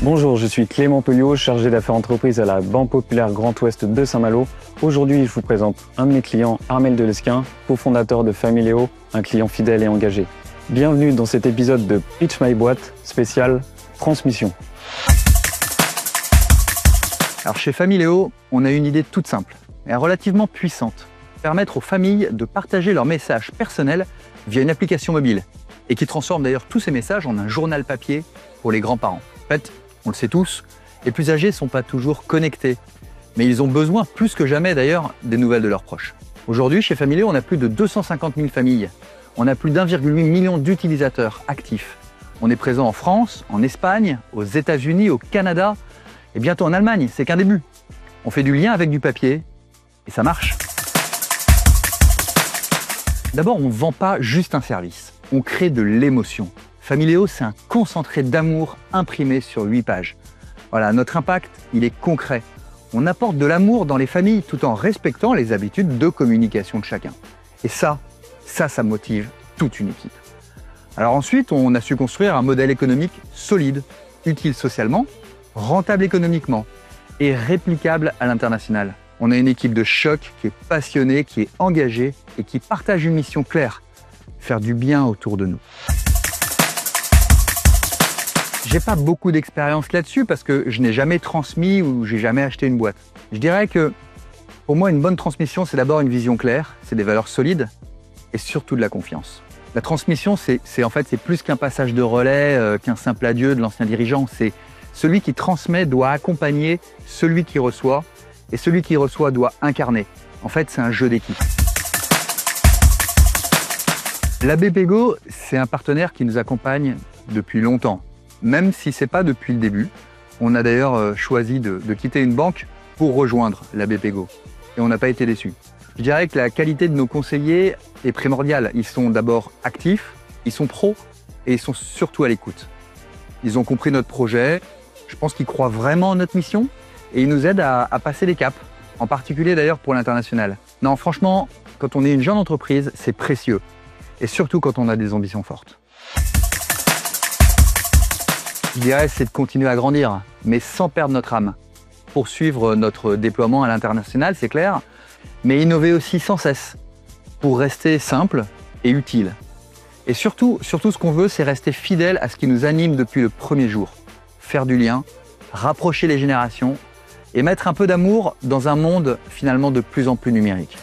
Bonjour, je suis Clément Pelliot, chargé d'affaires entreprises à la Banque Populaire Grand Ouest de Saint-Malo. Aujourd'hui, je vous présente un de mes clients, Armel Delesquin, cofondateur de Familéo, un client fidèle et engagé. Bienvenue dans cet épisode de Pitch My Boîte, spécial transmission. Alors chez Familéo, on a une idée toute simple et relativement puissante. Permettre aux familles de partager leurs messages personnels via une application mobile et qui transforme d'ailleurs tous ces messages en un journal papier pour les grands-parents. En fait, on le sait tous, les plus âgés ne sont pas toujours connectés, mais ils ont besoin plus que jamais d'ailleurs des nouvelles de leurs proches. Aujourd'hui, chez Familéo, on a plus de 250 000 familles. On a plus d'1,8 million d'utilisateurs actifs. On est présent en France, en Espagne, aux États-Unis, au Canada et bientôt en Allemagne. C'est qu'un début. On fait du lien avec du papier et ça marche. D'abord, on ne vend pas juste un service, on crée de l'émotion. Familéo, c'est un concentré d'amour imprimé sur 8 pages. Voilà, notre impact, il est concret. On apporte de l'amour dans les familles tout en respectant les habitudes de communication de chacun. Et ça motive toute une équipe. Alors ensuite, on a su construire un modèle économique solide, utile socialement, rentable économiquement et réplicable à l'international. On a une équipe de choc qui est passionnée, qui est engagée et qui partage une mission claire, faire du bien autour de nous. J'ai pas beaucoup d'expérience là-dessus parce que je n'ai jamais transmis ou j'ai jamais acheté une boîte. Je dirais que pour moi, une bonne transmission, c'est d'abord une vision claire, c'est des valeurs solides et surtout de la confiance. La transmission, c'est plus qu'un passage de relais, qu'un simple adieu de l'ancien dirigeant. C'est celui qui transmet doit accompagner celui qui reçoit et celui qui reçoit doit incarner. En fait, c'est un jeu d'équipe. La BPGO, c'est un partenaire qui nous accompagne depuis longtemps. Même si ce n'est pas depuis le début. On a d'ailleurs choisi de quitter une banque pour rejoindre la BPGO. Et on n'a pas été déçus. Je dirais que la qualité de nos conseillers est primordiale. Ils sont d'abord actifs, ils sont pros et ils sont surtout à l'écoute. Ils ont compris notre projet, je pense qu'ils croient vraiment en notre mission et ils nous aident à passer des caps, en particulier d'ailleurs pour l'international. Non, franchement, quand on est une jeune entreprise, c'est précieux. Et surtout quand on a des ambitions fortes. Je dirais, c'est de continuer à grandir, mais sans perdre notre âme. Poursuivre notre déploiement à l'international, c'est clair, mais innover aussi sans cesse, pour rester simple et utile. Et surtout ce qu'on veut, c'est rester fidèle à ce qui nous anime depuis le premier jour. Faire du lien, rapprocher les générations et mettre un peu d'amour dans un monde finalement de plus en plus numérique.